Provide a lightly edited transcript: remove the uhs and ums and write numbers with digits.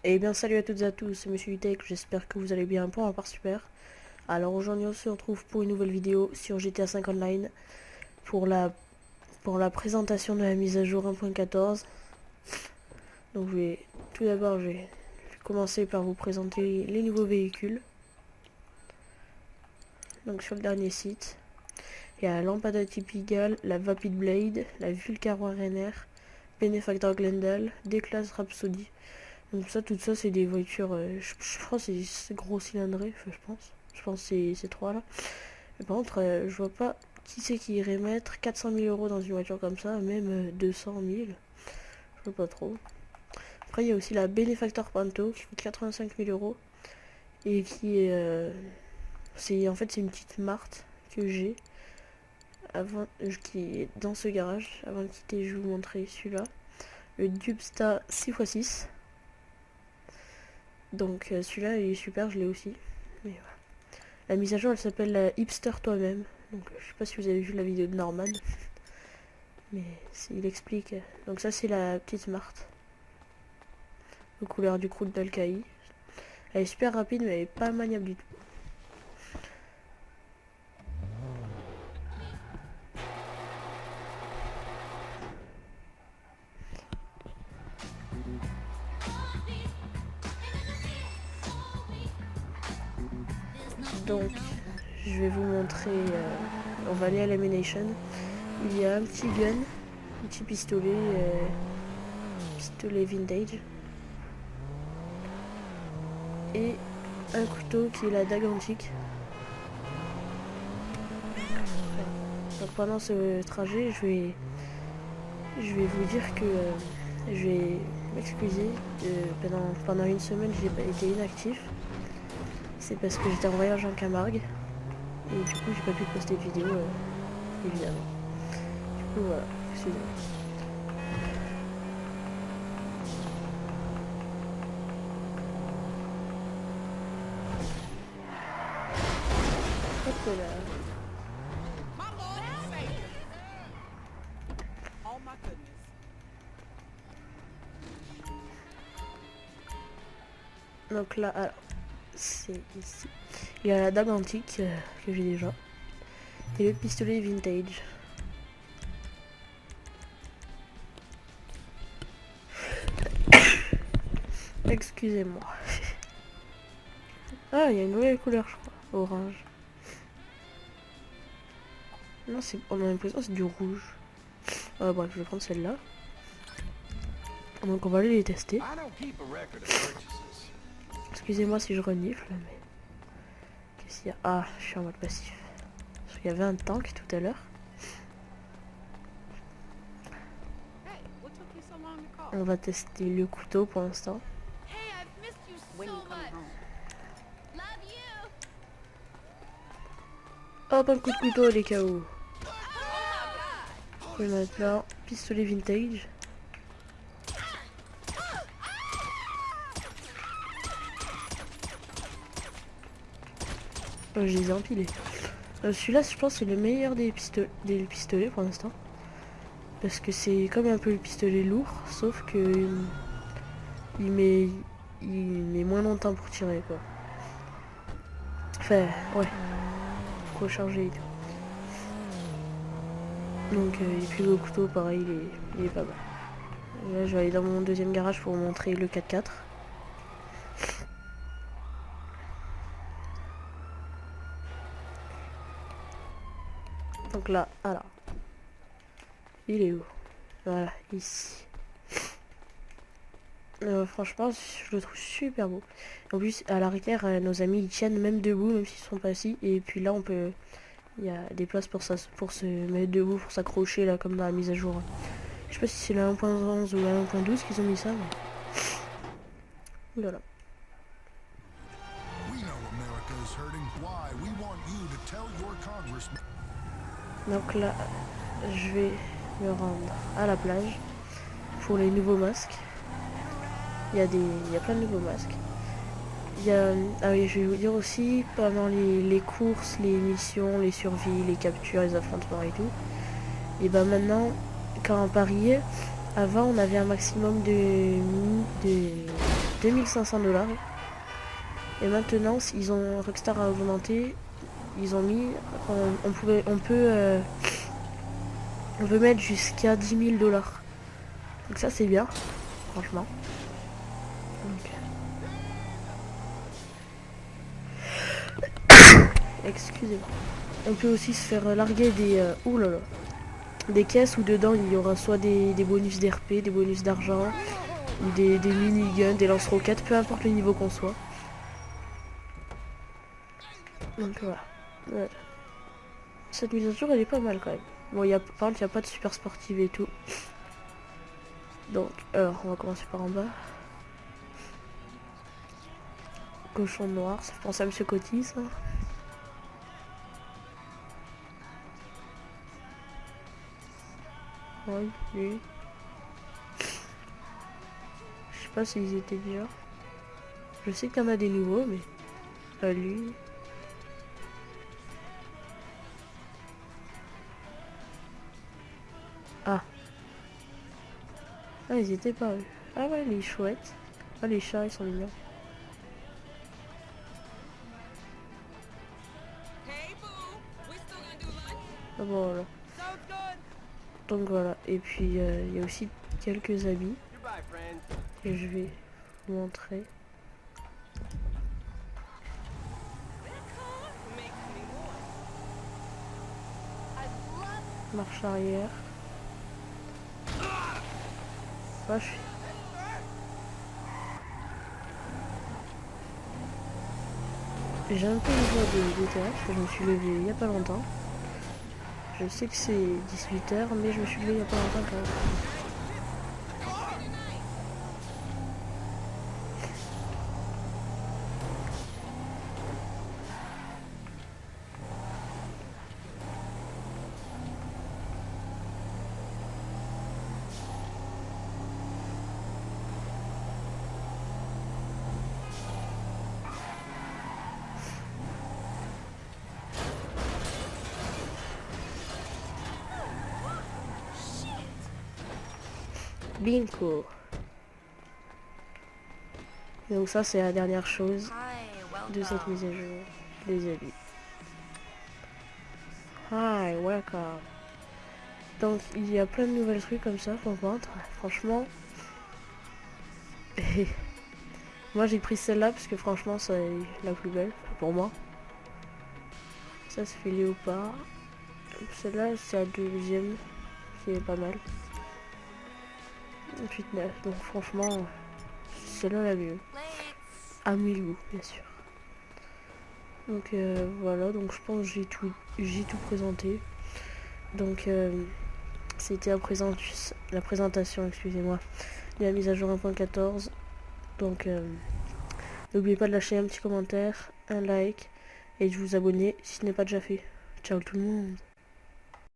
Et bien salut à toutes et à tous, c'est Monsieur Utech, j'espère que vous allez bien, pour ma part super. Alors aujourd'hui on se retrouve pour une nouvelle vidéo sur GTA 5 Online pour la présentation de la mise à jour 1.14. Donc tout d'abord je vais commencer par vous présenter les nouveaux véhicules. Donc sur le dernier site, il y a la Lampada Typical, la Vapid Blade, la Vulcar Warrener, Benefactor Glendale, D-Class Rhapsody. Donc tout ça c'est des voitures, je crois que c'est gros cylindré, enfin, je pense que c'est ces trois là. Mais par contre je vois pas qui c'est qui irait mettre 400 000 euros dans une voiture comme ça, même 200 000, je vois pas trop. Après il y a aussi la Benefactor Panto qui coûte 85 000 euros et qui est, en fait c'est une petite Marthe que j'ai avant, qui est dans ce garage. Avant de quitter je vais vous montrer celui-là, le Dubsta 6x6. Donc celui-là il est super, je l'ai aussi. Mais voilà. La mise à jour elle s'appelle la Hipster toi-même. Donc je sais pas si vous avez vu la vidéo de Norman. Mais il explique. Donc ça c'est la petite Smart. Aux couleurs du crew d'Alcaï. Elle est super rapide mais elle est pas maniable du tout. Donc je vais vous montrer, on va aller à l'Amination. Il y a un petit gun, un petit pistolet, pistolet vintage. Et un couteau qui est la dague antique. Donc pendant ce trajet, je vais vous dire que je vais m'excuser. Pendant une semaine, j'ai été inactif. C'est parce que j'étais en voyage en Camargue. Et du coup, j'ai pas pu poster de vidéo, évidemment. Du coup, voilà, excusez-moi. Hop là. Donc là, alors, c'est ici. Il y a la dague antique que j'ai déjà. Et le pistolet vintage. Excusez-moi. Ah, il y a une nouvelle couleur, je crois. Orange. Non, on a l'impression que c'est du rouge. Bref, je vais prendre celle-là. Donc on va aller les tester. Excusez-moi si je renifle, mais... Qu'est-ce qu'il y a? Ah, je suis en mode passif. Parce qu'il y avait un tank tout à l'heure. On va tester le couteau pour l'instant. Hop, un coup de couteau les KO. Et maintenant, pistolet vintage. Je les ai empilés. Celui-là, je pense, c'est le meilleur des pistolets pour l'instant. Parce que c'est comme un peu le pistolet lourd, sauf que il met moins longtemps pour tirer, quoi. Enfin, ouais. Faut recharger et tout. Donc, et puis le couteau, pareil, il est pas mal. Là, je vais aller dans mon deuxième garage pour vous montrer le 4x4. Donc là, alors. Il est où? Voilà, ici. Franchement, je le trouve super beau. En plus, à l'arrière, nos amis ils tiennent même debout, même s'ils sont pas assis. Et puis là, il y a des places pour se mettre debout, pour s'accrocher là, comme dans la mise à jour. Je sais pas si c'est la 1.11 ou la 1.12 qu'ils ont mis ça, mais... Voilà. Donc là, je vais me rendre à la plage pour les nouveaux masques. Il y a plein de nouveaux masques. Ah oui, je vais vous dire aussi, pendant les courses, les missions, les survies, les captures, les affrontements et tout, et ben maintenant, quand on pariait, avant on avait un maximum de $2500. Et maintenant, ils ont Rockstar a augmenté. Ils ont mis, on peut mettre jusqu'à $10 000. Donc ça c'est bien, franchement. Excusez-moi. On peut aussi se faire larguer des caisses où dedans il y aura soit des bonus d'RP, des bonus d'argent, ou des miniguns, des lance-roquettes, peu importe le niveau qu'on soit. Donc voilà. Cette mise à jour elle est pas mal quand même. Bon, par contre il n'y a pas de super sportive et tout. Donc, alors on va commencer par en bas. Cochon noir, ça fait penser à Monsieur Coty ça. Oui, lui. Je sais pas s'ils étaient déjà. Je sais qu'il y en a des nouveaux, mais lui. Ah. Ah, ils étaient pas eux. Ah ouais, les chouettes. Ah, les chats, ils sont mignons. Ah bon, voilà. Donc voilà. Et puis, il y a aussi quelques habits que je vais vous montrer. Marche arrière. Vache. J'ai un peu une voix de théâtre, je me suis levé il y a pas longtemps. Je sais que c'est 18h, mais je me suis levé il y a pas longtemps quand même. Bingo. Donc ça c'est la dernière chose de cette mise à jour. Les habits. Hi, welcome. Donc il y a plein de nouvelles trucs comme ça pour vendre. Franchement. Moi j'ai pris celle-là parce que franchement c'est la plus belle pour moi. Ça se fait léopard. Celle-là c'est la deuxième qui est pas mal. 8-9. Donc franchement celle-là la mieux. À 1000 goûts bien sûr. Donc voilà, donc je pense que j'ai tout présenté. Donc c'était la présentation, excusez-moi, de la mise à jour 1.14. Donc n'oubliez pas de lâcher un petit commentaire, un like et de vous abonner si ce n'est pas déjà fait. Ciao tout le monde.